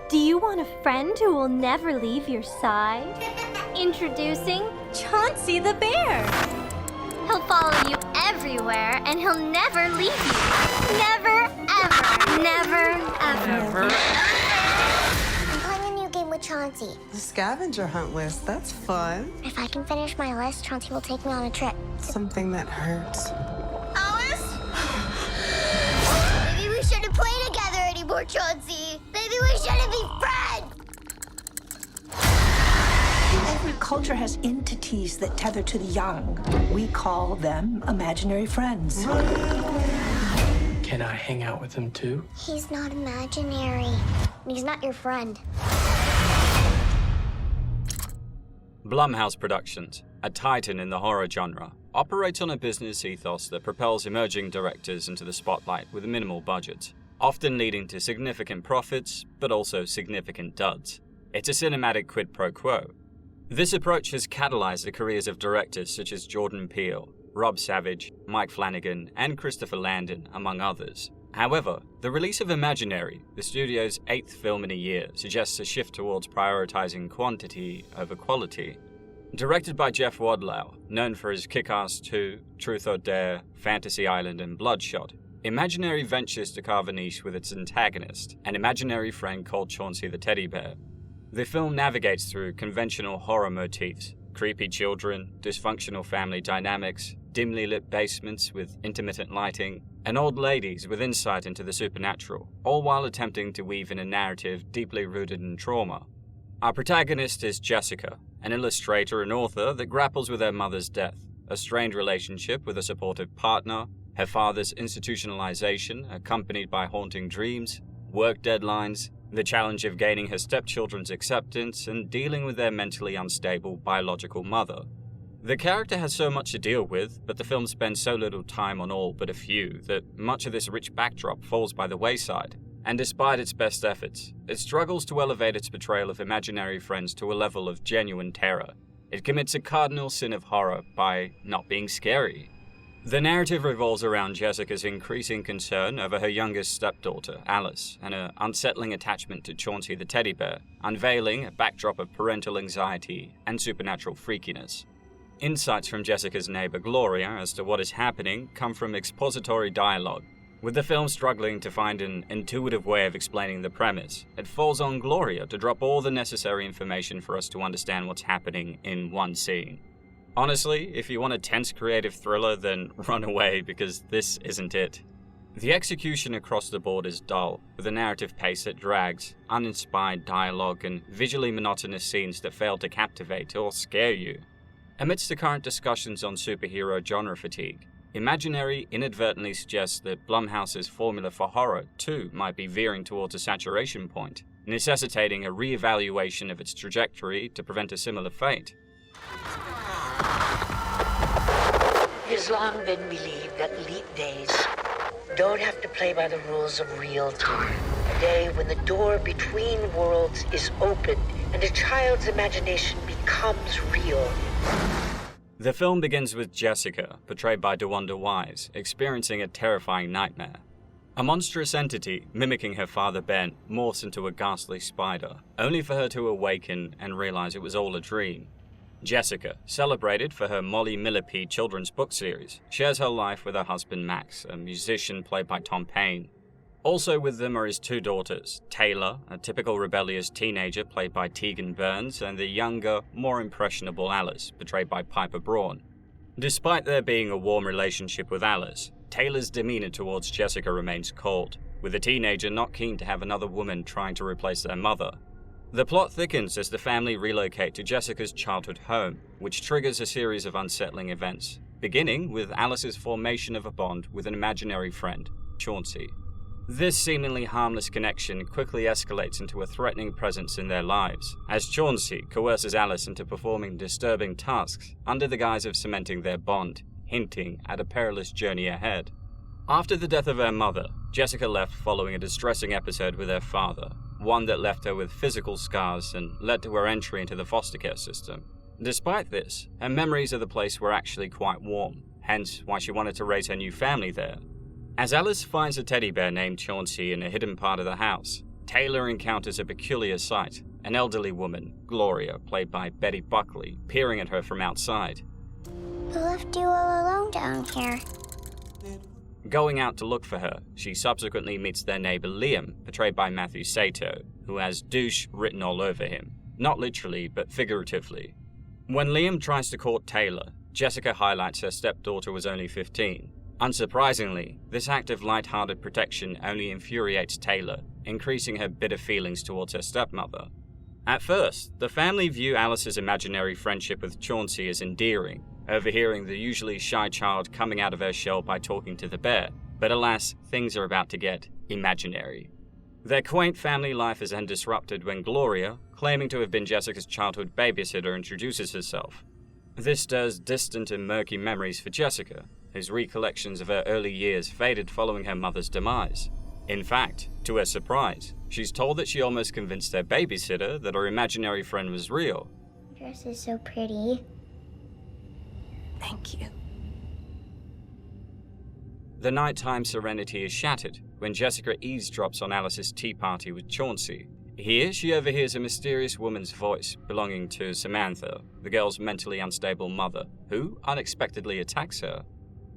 Do you want a friend who will never leave your side? Introducing Chauncey the bear. He'll follow you everywhere and he'll never leave you. Never, ever. Never, ever. Never. I'm playing a new game with Chauncey. The scavenger hunt list, that's fun. If I can finish my list, Chauncey will take me on a trip. Something that hurts. Alice? Maybe we shouldn't play together anymore, Chauncey. Maybe we shouldn't be friends. Every culture has entities that tether to the young. We call them imaginary friends. Can I hang out with them too? He's not imaginary. He's not your friend. Blumhouse Productions, a titan in the horror genre, operates on a business ethos that propels emerging directors into the spotlight with a minimal budget, often leading to significant profits, but also significant duds. It's a cinematic quid pro quo. This approach has catalyzed the careers of directors such as Jordan Peele, Rob Savage, Mike Flanagan, and Christopher Landon, among others. However, the release of Imaginary, the studio's 8th film in a year, suggests a shift towards prioritizing quantity over quality. Directed by Jeff Wadlow, known for his Kick-Ass 2, Truth or Dare, Fantasy Island, and Bloodshot, Imaginary ventures to carve a niche with its antagonist, an imaginary friend called Chauncey the teddy bear. The film navigates through conventional horror motifs, creepy children, dysfunctional family dynamics, dimly lit basements with intermittent lighting, and old ladies with insight into the supernatural, all while attempting to weave in a narrative deeply rooted in trauma. Our protagonist is Jessica, an illustrator and author that grapples with her mother's death, a strained relationship with a supportive partner, her father's institutionalization accompanied by haunting dreams, work deadlines, the challenge of gaining her stepchildren's acceptance, and dealing with their mentally unstable biological mother. The character has so much to deal with, but the film spends so little time on all but a few that much of this rich backdrop falls by the wayside. And despite its best efforts, it struggles to elevate its portrayal of imaginary friends to a level of genuine terror. It commits a cardinal sin of horror by not being scary. The narrative revolves around Jessica's increasing concern over her youngest stepdaughter, Alice, and her unsettling attachment to Chauncey the teddy bear, unveiling a backdrop of parental anxiety and supernatural freakiness. Insights from Jessica's neighbor Gloria as to what is happening come from expository dialogue. With the film struggling to find an intuitive way of explaining the premise, it falls on Gloria to drop all the necessary information for us to understand what's happening in one scene. Honestly, if you want a tense creative thriller, then run away because this isn't it. The execution across the board is dull, with a narrative pace that drags, uninspired dialogue, and visually monotonous scenes that fail to captivate or scare you. Amidst the current discussions on superhero genre fatigue, Imaginary inadvertently suggests that Blumhouse's formula for horror, too, might be veering towards a saturation point, necessitating a re-evaluation of its trajectory to prevent a similar fate. It has long been believed that leap days don't have to play by the rules of real time. A day when the door between worlds is opened and a child's imagination becomes real. The film begins with Jessica, portrayed by DeWanda Wise, experiencing a terrifying nightmare. A monstrous entity, mimicking her father Ben, morphs into a ghastly spider, only for her to awaken and realize it was all a dream. Jessica, celebrated for her Molly Millipede children's book series, shares her life with her husband Max, a musician played by Tom Payne. Also with them are his two daughters, Taylor, a typical rebellious teenager played by Tegan Burns, and the younger, more impressionable Alice, portrayed by Piper Braun. Despite there being a warm relationship with Alice, Taylor's demeanor towards Jessica remains cold, with the teenager not keen to have another woman trying to replace their mother. The plot thickens as the family relocate to Jessica's childhood home, which triggers a series of unsettling events, beginning with Alice's formation of a bond with an imaginary friend, Chauncey. This seemingly harmless connection quickly escalates into a threatening presence in their lives, as Chauncey coerces Alice into performing disturbing tasks under the guise of cementing their bond, hinting at a perilous journey ahead. After the death of her mother, Jessica left following a distressing episode with her father, one that left her with physical scars and led to her entry into the foster care system. Despite this, her memories of the place were actually quite warm, hence why she wanted to raise her new family there. As Alice finds a teddy bear named Chauncey in a hidden part of the house, Taylor encounters a peculiar sight, an elderly woman, Gloria, played by Betty Buckley, peering at her from outside. Who left you all alone down here? Going out to look for her, she subsequently meets their neighbor Liam, portrayed by Matthew Sato, who has douche written all over him. Not literally, but figuratively. When Liam tries to court Taylor, Jessica highlights her stepdaughter was only 15. Unsurprisingly, this act of light-hearted protection only infuriates Taylor, increasing her bitter feelings towards her stepmother. At first, the family view Alice's imaginary friendship with Chauncey as endearing, overhearing the usually shy child coming out of her shell by talking to the bear, but alas, things are about to get imaginary. Their quaint family life is then disrupted when Gloria, claiming to have been Jessica's childhood babysitter, introduces herself. This stirs distant and murky memories for Jessica, whose recollections of her early years faded following her mother's demise. In fact, to her surprise, she's told that she almost convinced her babysitter that her imaginary friend was real. Your dress is so pretty. Thank you. The nighttime serenity is shattered when Jessica eavesdrops on Alice's tea party with Chauncey. Here, she overhears a mysterious woman's voice belonging to Samantha, the girl's mentally unstable mother, who unexpectedly attacks her.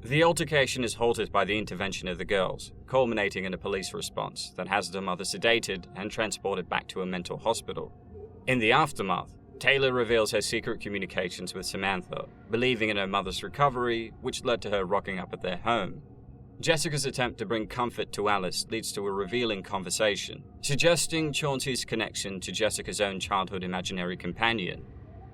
The altercation is halted by the intervention of the girls, culminating in a police response that has the mother sedated and transported back to a mental hospital. In the aftermath, Taylor reveals her secret communications with Samantha, believing in her mother's recovery, which led to her rocking up at their home. Jessica's attempt to bring comfort to Alice leads to a revealing conversation, suggesting Chauncey's connection to Jessica's own childhood imaginary companion.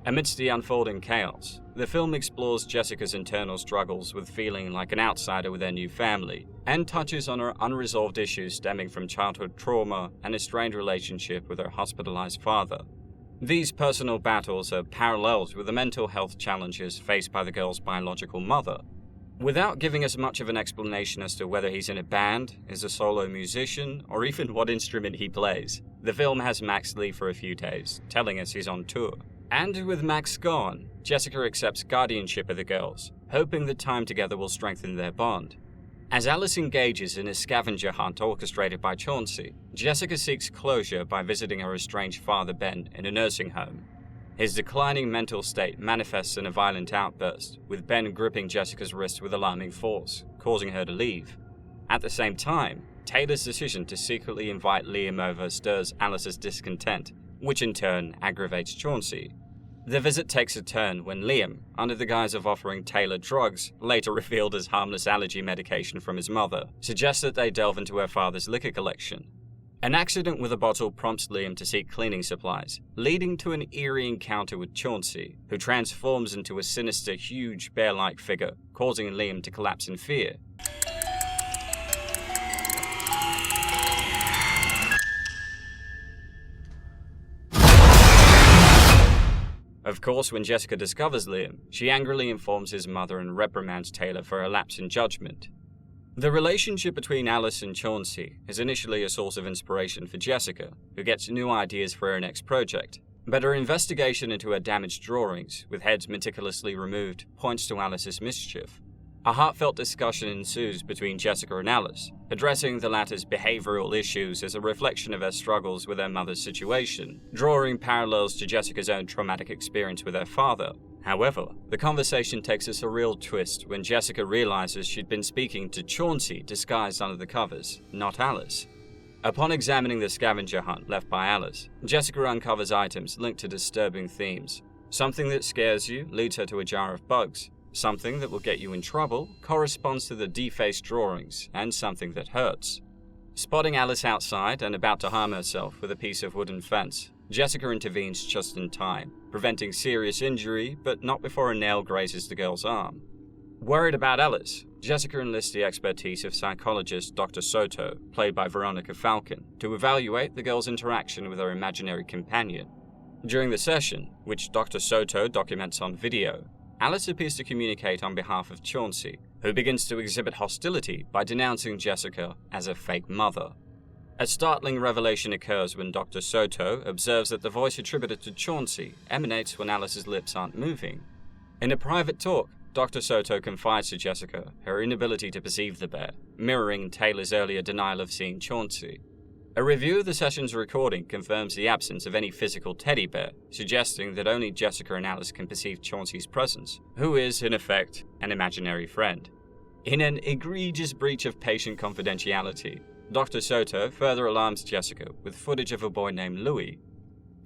Amidst the unfolding chaos, the film explores Jessica's internal struggles with feeling like an outsider with her new family, and touches on her unresolved issues stemming from childhood trauma and a strained relationship with her hospitalized father. These personal battles are paralleled with the mental health challenges faced by the girl's biological mother. Without giving us much of an explanation as to whether he's in a band, is a solo musician, or even what instrument he plays, the film has Max leave for a few days, telling us he's on tour. And with Max gone, Jessica accepts guardianship of the girls, hoping that time together will strengthen their bond. As Alice engages in a scavenger hunt orchestrated by Chauncey, Jessica seeks closure by visiting her estranged father Ben in a nursing home. His declining mental state manifests in a violent outburst, with Ben gripping Jessica's wrist with alarming force, causing her to leave. At the same time, Taylor's decision to secretly invite Liam over stirs Alice's discontent, which in turn aggravates Chauncey. The visit takes a turn when Liam, under the guise of offering Taylor drugs, later revealed as harmless allergy medication from his mother, suggests that they delve into her father's liquor collection. An accident with a bottle prompts Liam to seek cleaning supplies, leading to an eerie encounter with Chauncey, who transforms into a sinister, huge bear-like figure, causing Liam to collapse in fear. Of course, when Jessica discovers Liam, she angrily informs his mother and reprimands Taylor for her lapse in judgment. The relationship between Alice and Chauncey is initially a source of inspiration for Jessica, who gets new ideas for her next project. But her investigation into her damaged drawings, with heads meticulously removed, points to Alice's mischief. A heartfelt discussion ensues between Jessica and Alice, addressing the latter's behavioral issues as a reflection of her struggles with her mother's situation, drawing parallels to Jessica's own traumatic experience with her father. However, the conversation takes a surreal twist when Jessica realizes she'd been speaking to Chauncey disguised under the covers, not Alice. Upon examining the scavenger hunt left by Alice, Jessica uncovers items linked to disturbing themes. Something that scares you leads her to a jar of bugs. Something that will get you in trouble corresponds to the defaced drawings, and something that hurts. Spotting Alice outside and about to harm herself with a piece of wooden fence, Jessica intervenes just in time, preventing serious injury, but not before a nail grazes the girl's arm. Worried about Alice, Jessica enlists the expertise of psychologist Dr. Soto, played by Veronica Falcon, to evaluate the girl's interaction with her imaginary companion. During the session, which Dr. Soto documents on video, Alice appears to communicate on behalf of Chauncey, who begins to exhibit hostility by denouncing Jessica as a fake mother. A startling revelation occurs when Dr. Soto observes that the voice attributed to Chauncey emanates when Alice's lips aren't moving. In a private talk, Dr. Soto confides to Jessica her inability to perceive the bear, mirroring Taylor's earlier denial of seeing Chauncey. A review of the session's recording confirms the absence of any physical teddy bear, suggesting that only Jessica and Alice can perceive Chauncey's presence, who is, in effect, an imaginary friend. In an egregious breach of patient confidentiality, Dr. Soto further alarms Jessica with footage of a boy named Louis.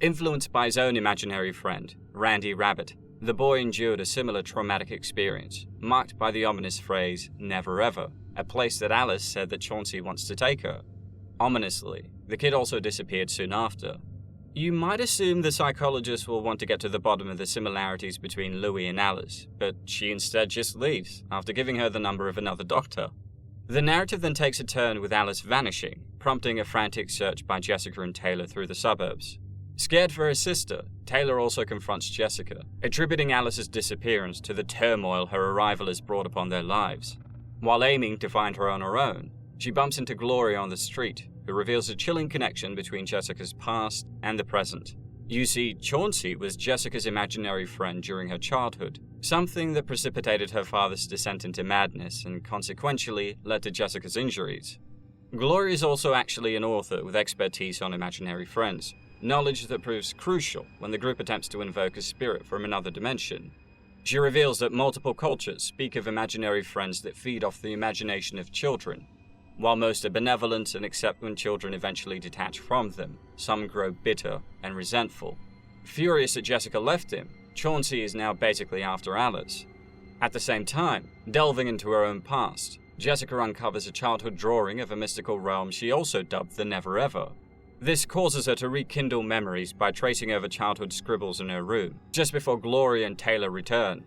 Influenced by his own imaginary friend, Randy Rabbit, the boy endured a similar traumatic experience, marked by the ominous phrase, "never ever," a place that Alice said that Chauncey wants to take her. Ominously, the kid also disappeared soon after. You might assume the psychologist will want to get to the bottom of the similarities between Louis and Alice, but she instead just leaves, after giving her the number of another doctor. The narrative then takes a turn with Alice vanishing, prompting a frantic search by Jessica and Taylor through the suburbs. Scared for her sister, Taylor also confronts Jessica, attributing Alice's disappearance to the turmoil her arrival has brought upon their lives. While aiming to find her on her own, she bumps into Gloria on the street, who reveals a chilling connection between Jessica's past and the present. You see, Chauncey was Jessica's imaginary friend during her childhood, something that precipitated her father's descent into madness and consequentially led to Jessica's injuries. Gloria is also actually an author with expertise on imaginary friends, knowledge that proves crucial when the group attempts to invoke a spirit from another dimension. She reveals that multiple cultures speak of imaginary friends that feed off the imagination of children. While most are benevolent and accept when children eventually detach from them, some grow bitter and resentful. Furious that Jessica left him, Chauncey is now basically after Alice. At the same time, delving into her own past, Jessica uncovers a childhood drawing of a mystical realm she also dubbed the Never Ever. This causes her to rekindle memories by tracing over childhood scribbles in her room, just before Gloria and Taylor return.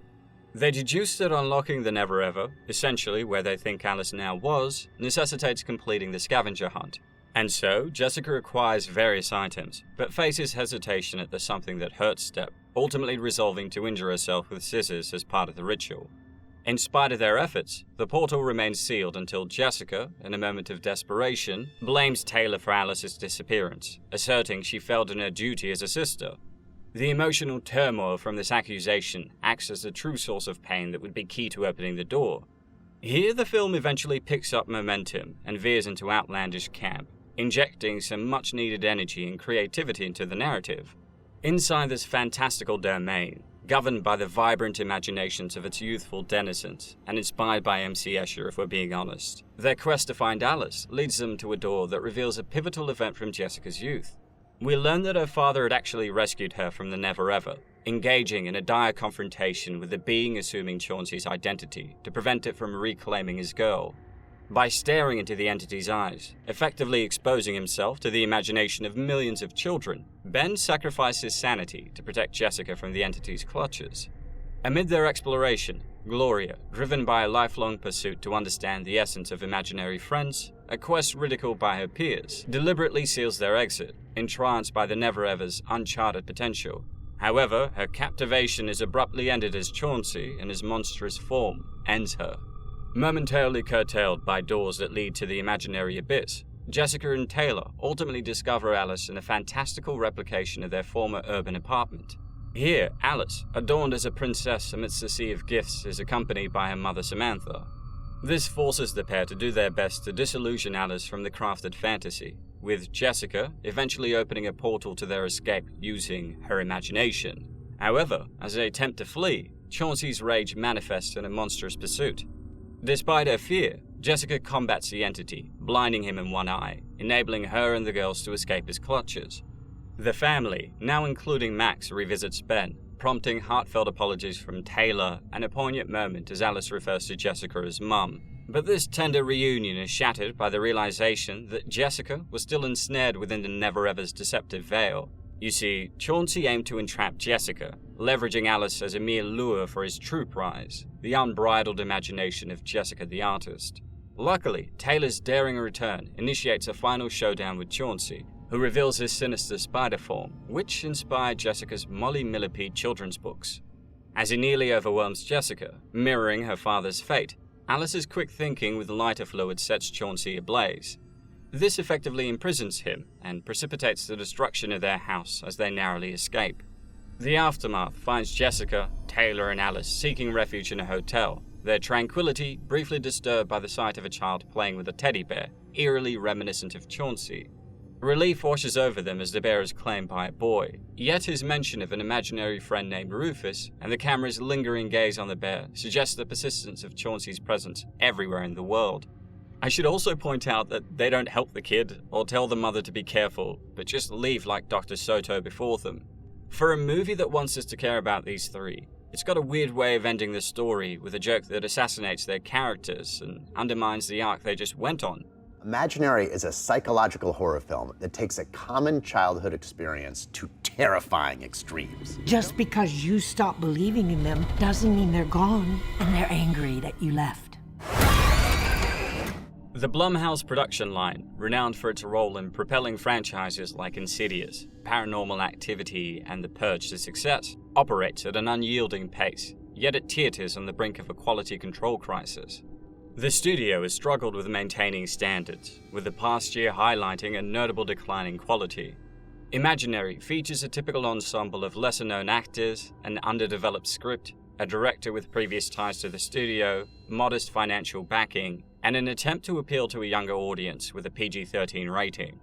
They deduce that unlocking the Never Ever, essentially where they think Alice now was, necessitates completing the scavenger hunt. And so, Jessica acquires various items, but faces hesitation at the something that hurts step, ultimately resolving to injure herself with scissors as part of the ritual. In spite of their efforts, the portal remains sealed until Jessica, in a moment of desperation, blames Taylor for Alice's disappearance, asserting she failed in her duty as a sister. The emotional turmoil from this accusation acts as the true source of pain that would be key to opening the door. Here the film eventually picks up momentum and veers into outlandish camp, injecting some much-needed energy and creativity into the narrative. Inside this fantastical domain, governed by the vibrant imaginations of its youthful denizens, and inspired by MC Escher if we're being honest, their quest to find Alice leads them to a door that reveals a pivotal event from Jessica's youth. We learn that her father had actually rescued her from the Never Ever, engaging in a dire confrontation with the being assuming Chauncey's identity to prevent it from reclaiming his girl. By staring into the entity's eyes, effectively exposing himself to the imagination of millions of children, Ben sacrificed his sanity to protect Jessica from the entity's clutches. Amid their exploration, Gloria, driven by a lifelong pursuit to understand the essence of imaginary friends, a quest ridiculed by her peers, deliberately seals their exit, entranced by the Never Ever's uncharted potential. However, her captivation is abruptly ended as Chauncey, in his monstrous form, ends her. Momentarily curtailed by doors that lead to the imaginary abyss, Jessica and Taylor ultimately discover Alice in a fantastical replication of their former urban apartment. Here, Alice, adorned as a princess amidst a sea of gifts, is accompanied by her mother Samantha. This forces the pair to do their best to disillusion Alice from the crafted fantasy, with Jessica eventually opening a portal to their escape using her imagination. However, as they attempt to flee, Chauncey's rage manifests in a monstrous pursuit. Despite her fear, Jessica combats the entity, blinding him in one eye, enabling her and the girls to escape his clutches. The family, now including Max, revisits Ben, prompting heartfelt apologies from Taylor and a poignant moment as Alice refers to Jessica as Mum. But this tender reunion is shattered by the realization that Jessica was still ensnared within the Never Ever's deceptive veil. You see, Chauncey aimed to entrap Jessica, leveraging Alice as a mere lure for his true prize, the unbridled imagination of Jessica the artist. Luckily, Taylor's daring return initiates a final showdown with Chauncey, who reveals his sinister spider form, which inspired Jessica's Molly Millipede children's books. As he nearly overwhelms Jessica, mirroring her father's fate, Alice's quick thinking with lighter fluid sets Chauncey ablaze. This effectively imprisons him and precipitates the destruction of their house as they narrowly escape. The aftermath finds Jessica, Taylor, and Alice seeking refuge in a hotel, their tranquility briefly disturbed by the sight of a child playing with a teddy bear, eerily reminiscent of Chauncey. Relief washes over them as the bear is claimed by a boy, yet his mention of an imaginary friend named Rufus and the camera's lingering gaze on the bear suggests the persistence of Chauncey's presence everywhere in the world. I should also point out that they don't help the kid or tell the mother to be careful, but just leave like Dr. Soto before them. For a movie that wants us to care about these three, it's got a weird way of ending the story with a joke that assassinates their characters and undermines the arc they just went on. Imaginary is a psychological horror film that takes a common childhood experience to terrifying extremes. Just because you stop believing in them doesn't mean they're gone and they're angry that you left. The Blumhouse production line, renowned for its role in propelling franchises like Insidious, Paranormal Activity, and The Purge to success, operates at an unyielding pace, yet it teeters on the brink of a quality control crisis. The studio has struggled with maintaining standards, with the past year highlighting a notable decline in quality. Imaginary features a typical ensemble of lesser-known actors, an underdeveloped script, a director with previous ties to the studio, modest financial backing, and an attempt to appeal to a younger audience with a PG-13 rating.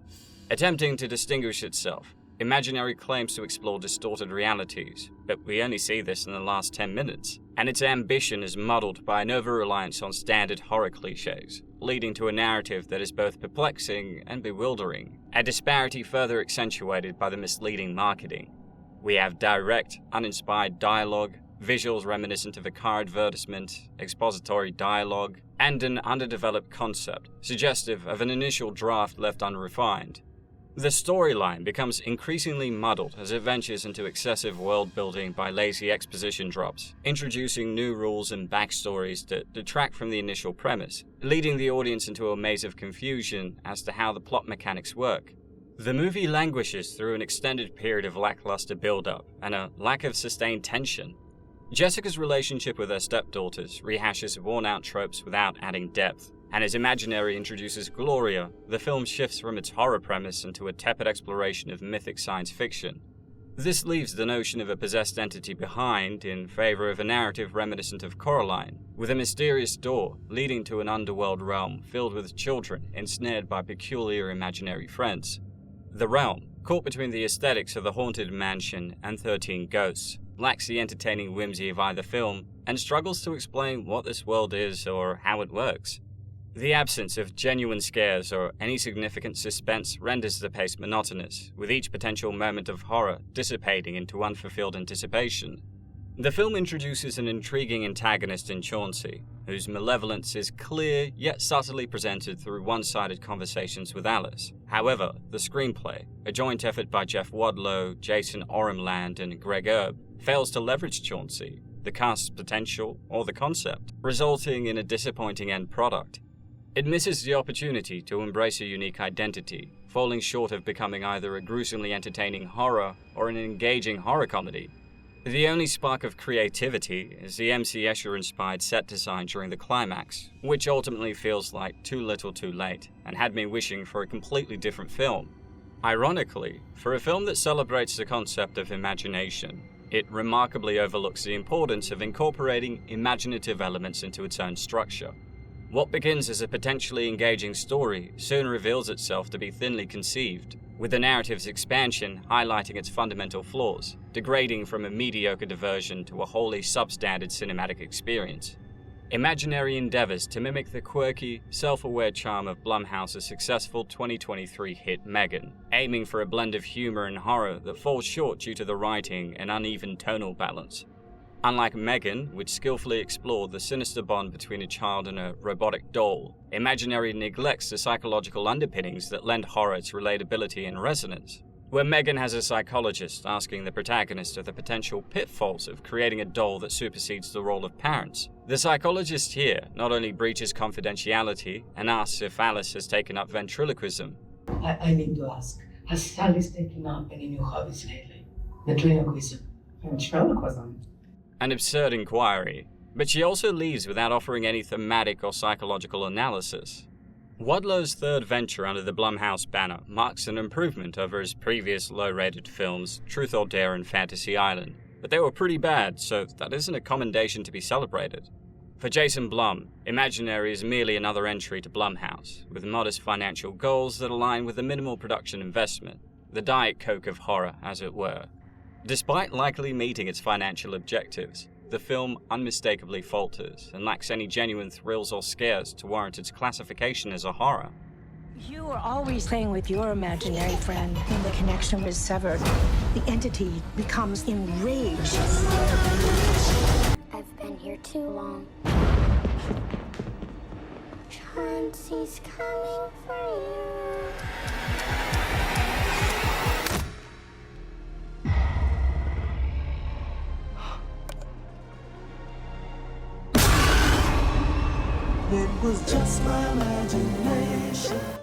Attempting to distinguish itself, Imaginary claims to explore distorted realities, but we only see this in the last 10 minutes, and its ambition is muddled by an over-reliance on standard horror cliches, leading to a narrative that is both perplexing and bewildering, a disparity further accentuated by the misleading marketing. We have direct, uninspired dialogue, visuals reminiscent of a car advertisement, expository dialogue, and an underdeveloped concept, suggestive of an initial draft left unrefined. The storyline becomes increasingly muddled as it ventures into excessive world-building by lazy exposition drops, introducing new rules and backstories that detract from the initial premise, leading the audience into a maze of confusion as to how the plot mechanics work. The movie languishes through an extended period of lackluster build-up and a lack of sustained tension. Jessica's relationship with her stepdaughters rehashes worn-out tropes without adding depth, and as Imaginary introduces Gloria, the film shifts from its horror premise into a tepid exploration of mythic science fiction. This leaves the notion of a possessed entity behind in favor of a narrative reminiscent of Coraline, with a mysterious door leading to an underworld realm filled with children ensnared by peculiar imaginary friends. The realm, caught between the aesthetics of the Haunted Mansion and 13 Ghosts, lacks the entertaining whimsy of either film and struggles to explain what this world is or how it works. The absence of genuine scares or any significant suspense renders the pace monotonous, with each potential moment of horror dissipating into unfulfilled anticipation. The film introduces an intriguing antagonist in Chauncey, whose malevolence is clear yet subtly presented through one-sided conversations with Alice. However, the screenplay, a joint effort by Jeff Wadlow, Jason Oremland, and Greg Erb, fails to leverage Chauncey, the cast's potential, or the concept, resulting in a disappointing end product. It misses the opportunity to embrace a unique identity, falling short of becoming either a gruesomely entertaining horror or an engaging horror comedy. The only spark of creativity is the M.C. Escher-inspired set design during the climax, which ultimately feels like too little too late, and had me wishing for a completely different film. Ironically, for a film that celebrates the concept of imagination, it remarkably overlooks the importance of incorporating imaginative elements into its own structure. What begins as a potentially engaging story soon reveals itself to be thinly conceived, with the narrative's expansion highlighting its fundamental flaws, degrading from a mediocre diversion to a wholly substandard cinematic experience. Imaginary endeavors to mimic the quirky, self-aware charm of Blumhouse's successful 2023 hit Megan, aiming for a blend of humor and horror that falls short due to the writing and uneven tonal balance. Unlike Megan, which skillfully explored the sinister bond between a child and a robotic doll, Imaginary neglects the psychological underpinnings that lend horror its relatability and resonance. Where Megan has a psychologist asking the protagonist of the potential pitfalls of creating a doll that supersedes the role of parents, the psychologist here not only breaches confidentiality and asks if Alice has taken up ventriloquism. I need to ask, has Alice taken up any new hobbies lately? Ventriloquism. Ventriloquism? An absurd inquiry, but she also leaves without offering any thematic or psychological analysis. Wadlow's third venture under the Blumhouse banner marks an improvement over his previous low-rated films, Truth or Dare and Fantasy Island, but they were pretty bad, so that isn't a commendation to be celebrated. For Jason Blum, Imaginary is merely another entry to Blumhouse, with modest financial goals that align with the minimal production investment, the Diet Coke of horror, as it were. Despite likely meeting its financial objectives, the film unmistakably falters and lacks any genuine thrills or scares to warrant its classification as a horror. You were always playing with your imaginary friend. When the connection was severed, the entity becomes enraged. I've been here too long. Chauncey's coming for you. It was just my imagination.